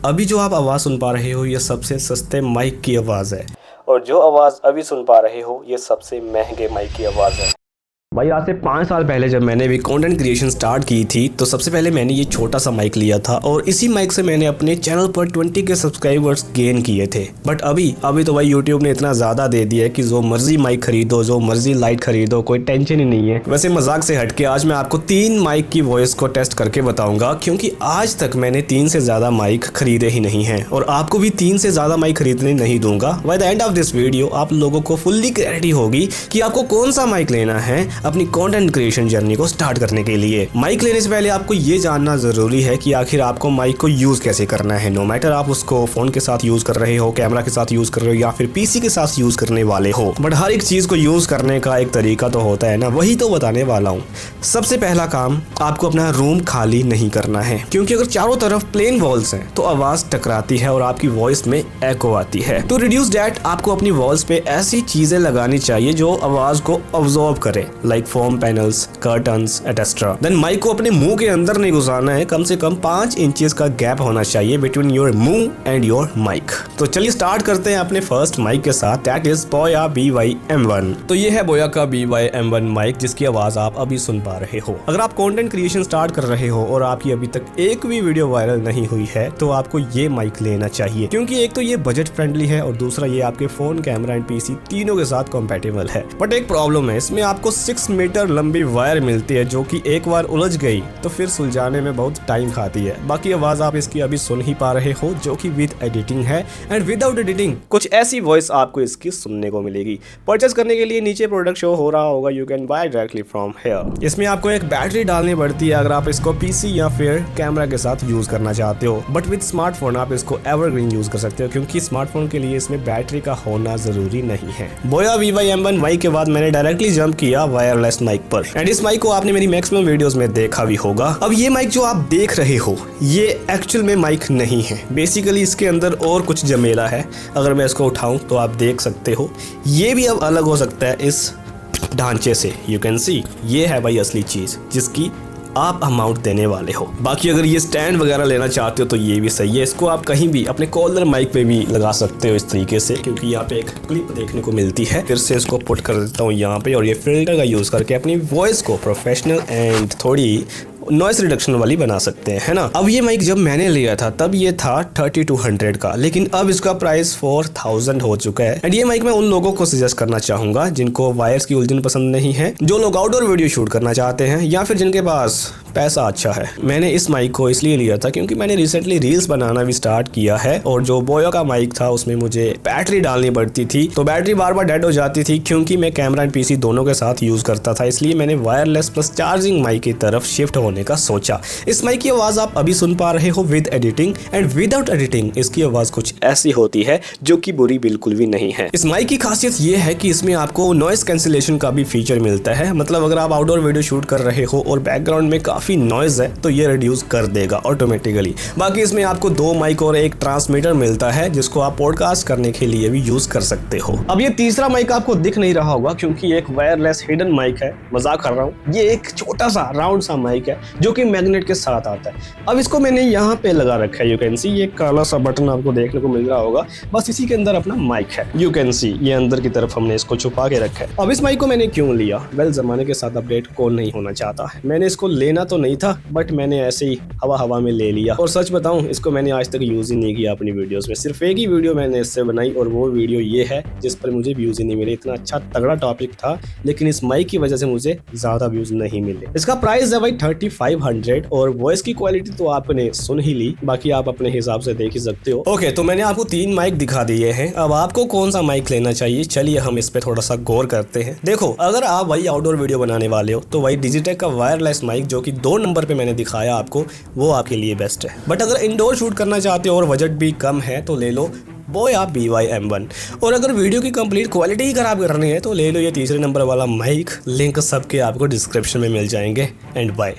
अभी जो आप आवाज़ सुन पा रहे हो ये सबसे सस्ते माइक की आवाज़ है और जो आवाज़ अभी सुन पा रहे हो ये सबसे महंगे माइक की आवाज़ है। भाई आज से 5 साल पहले जब मैंने भी कंटेंट क्रिएशन स्टार्ट की थी तो सबसे पहले मैंने ये छोटा सा माइक लिया था और इसी माइक से मैंने अपने चैनल पर 20 के सब्सक्राइबर्स गेन किए थे। बट अभी तो भाई यूट्यूब ने इतना ज़्यादा दे दिया है कि जो मर्जी माइक खरीदो, जो मर्जी लाइट खरीदो, कोई टेंशन ही नहीं है। वैसे मजाक से हटके आज मैं आपको 3 माइक की वॉइस को टेस्ट करके बताऊंगा, क्योंकि आज तक मैंने 3 से ज़्यादा माइक खरीदे ही नहीं है और आपको भी 3 से ज़्यादा माइक खरीदने नहीं दूंगा। By the end of this video आप लोगों को फुल्ली क्लैरिटी होगी कि आपको कौन सा माइक लेना है अपनी कंटेंट क्रिएशन जर्नी को स्टार्ट करने के लिए। माइक लेने से पहले आपको ये जानना जरूरी है कि आखिर आपको माइक को यूज कैसे करना है। नो मैटर आप उसको फोन के साथ यूज कर रहे हो, कैमरा के साथ यूज कर रहे हो या फिर पीसी के साथ यूज करने वाले हो, बट हर एक चीज को यूज करने का एक तरीका तो होता है ना, वही तो बताने वाला हूँ। सबसे पहला काम, आपको अपना रूम खाली नहीं करना है, क्योंकि अगर चारों तरफ प्लेन वॉल्स हैं तो आवाज टकराती है और आपकी वॉइस में एको आती है। तो रिड्यूस दैट आपको अपनी वॉल्स पे ऐसी चीजें लगानी चाहिए जो आवाज को अब्सॉर्ब करे, like foam panels, curtains etcetera. Then mic को अपने मुंह के अंदर नहीं घुसाना है, कम से कम 5 इंचेस का गैप होना चाहिए बिटवीन योर मुंह एंड योर माइक। तो चलिए स्टार्ट करते हैं अपने फर्स्ट माइक के साथ, दैट इज बोया BY-M1। तो ये है बोया का BY-M1 माइक जिसकी आवाज आप अभी सुन पा रहे हो। अगर आप कंटेंट क्रिएशन स्टार्ट कर रहे हो और आपकी अभी तक एक भी वीडियो वायरल नहीं हुई है तो आपको ये माइक लेना चाहिए, क्योंकि एक तो ये बजट फ्रेंडली है और दूसरा ये आपके फोन, कैमरा एंड पीसी तीनों के साथ कंपैटिबल है। बट एक प्रॉब्लम है, इसमें आपको 6 मीटर लंबी वायर मिलती है जो कि एक बार उलझ गई तो फिर सुलझाने में बहुत टाइम खाती है। बाकी आवाज आप इसकी अभी सुन ही पा रहे हो जो कि विद एडिटिंग है एंड विदाउट एडिटिंग कुछ ऐसी वॉइस आपको इसकी सुनने को मिलेगी। परचेस करने के लिए नीचे प्रोडक्ट शो हो रहा होगा, you can buy directly from here. इसमें आपको एक बैटरी डालनी पड़ती है अगर आप इसको पीसी या फिर कैमरा के साथ यूज करना चाहते हो, बट विद स्मार्टफोन आप इसको एवरग्रीन यूज कर सकते हो, क्योंकि स्मार्टफोन के लिए इसमें बैटरी का होना जरूरी नहीं है। बोया BY-M1 माइक के बाद मैंने डायरेक्टली जंप किया वायरलेस माइक पर, एंड इस माइक को आपने मेरी मैक्सिमम वीडियोस में देखा भी होगा। अब ये माइक जो आप देख रहे हो ये एक्चुअल में माइक नहीं है, बेसिकली इसके अंदर और कुछ जमेला है। अगर मैं इसको उठाऊं तो आप देख सकते हो ये भी अब अलग हो सकता है इस ढांचे से। यू कैन सी ये है भाई असली चीज जिसकी आप अमाउंट देने वाले हो। बाकी अगर ये स्टैंड वगैरह लेना चाहते हो तो ये भी सही है, इसको आप कहीं भी अपने कॉलर माइक पे भी लगा सकते हो इस तरीके से, क्योंकि यहाँ पे एक क्लिप देखने को मिलती है। फिर से इसको पुट कर देता हूँ यहाँ पे और ये फिल्टर का यूज करके अपनी वॉइस को प्रोफेशनल एंड थोड़ी नॉइस रिडक्शन वाली बना सकते हैं, है ना। अब ये माइक जब मैंने लिया था तब ये था 3200 का, लेकिन अब इसका प्राइस 4000 हो चुका है। एंड ये माइक मैं उन लोगों को सजेस्ट करना चाहूंगा जिनको वायर्स की उलझन पसंद नहीं है, जो लोग आउटडोर वीडियो शूट करना चाहते हैं या फिर जिनके पास पैसा अच्छा है। मैंने इस माइक को इसलिए लिया था क्योंकि मैंने रिसेंटली रील्स बनाना भी स्टार्ट किया है और जो बोया का माइक था उसमें मुझे बैटरी डालनी पड़ती थी, तो बैटरी बार बार डेड हो जाती थी क्योंकि मैं कैमरा एंड पीसी दोनों के साथ यूज करता था। इसलिए मैंने वायरलेस प्लस चार्जिंग माइक की तरफ शिफ्ट होने का सोचा। इस माइक की आवाज आप अभी सुन पा रहे हो with editing and without editing इसकी आवाज कुछ ऐसी होती है जो कि बुरी बिल्कुल भी नहीं है। इस माइक की खासियत ये है कि इसमें आपको नॉइस कैंसिलेशन का भी फीचर मिलता है, मतलब अगर आप आउटडोर वीडियो शूट कर रहे हो और बैकग्राउंड में काफी नॉइज है तो ये रिड्यूस कर देगा ऑटोमेटिकली। बाकी इसमें आपको 2 माइक और एक ट्रांसमीटर मिलता है जिसको आप पॉडकास्ट करने के लिए भी यूज कर सकते हो। अब ये तीसरा माइक आपको दिख नहीं रहा होगा क्योंकि एक वायरलेस हिडन माइक है, मजाक कर रहा हूँ। ये एक छोटा सा राउंड सा माइक है जो कि मैग्नेट के साथ आता है। अब इसको मैंने यहाँ पे लगा रखा है, यू कैन सी ये काला सा बटन आपको देखने को मिल रहा होगा, बस इसी के अंदर अपना माइक है। यू कैन सी ये अंदर की तरफ हमने इसको छुपा के रखा है। अब इस माइक को मैंने क्यों लिया? वेल, जमाने के साथ अपडेट कौन नहीं होना चाहता। मैंने इसको लेना तो नहीं था बट मैंने ऐसे ही हवा में ले लिया, और सच बताऊं इसको मैंने आज तक यूज ही नहीं किया अपनी वीडियोस में। सिर्फ एक ही वीडियो मैंने इससे बनाई और वो वीडियो ये है जिस पर मुझे व्यूज ही नहीं मिले। इतना अच्छा तगड़ा टॉपिक था लेकिन इस माइक की वजह से मुझे ज्यादा व्यूज नहीं मिले। इसका प्राइस है भाई 3500 और वॉइस की क्वालिटी तो आपने सुन ही ली, बाकी आप अपने हिसाब से देख ही सकते हो। ओके, तो मैंने आपको 3 माइक दिखा दिए हैं। अब आपको कौन सा माइक लेना चाहिए, चलिए हम इस पे थोड़ा सा गौर करते हैं। देखो, अगर आप भाई आउटडोर वीडियो बनाने वाले हो तो भाई डिजिटेक का वायरलेस माइक जो कि 2 नंबर पे मैंने दिखाया आपको, वो आपके लिए बेस्ट है। बट अगर इंडोर शूट करना चाहते हो और बजट भी कम है तो ले लो बोया BY-M1। और अगर वीडियो की कंप्लीट क्वालिटी ही खराब करनी है तो ले लो ये तीसरे नंबर वाला माइक। लिंक सबके आपको डिस्क्रिप्शन में मिल जाएंगे। And bye.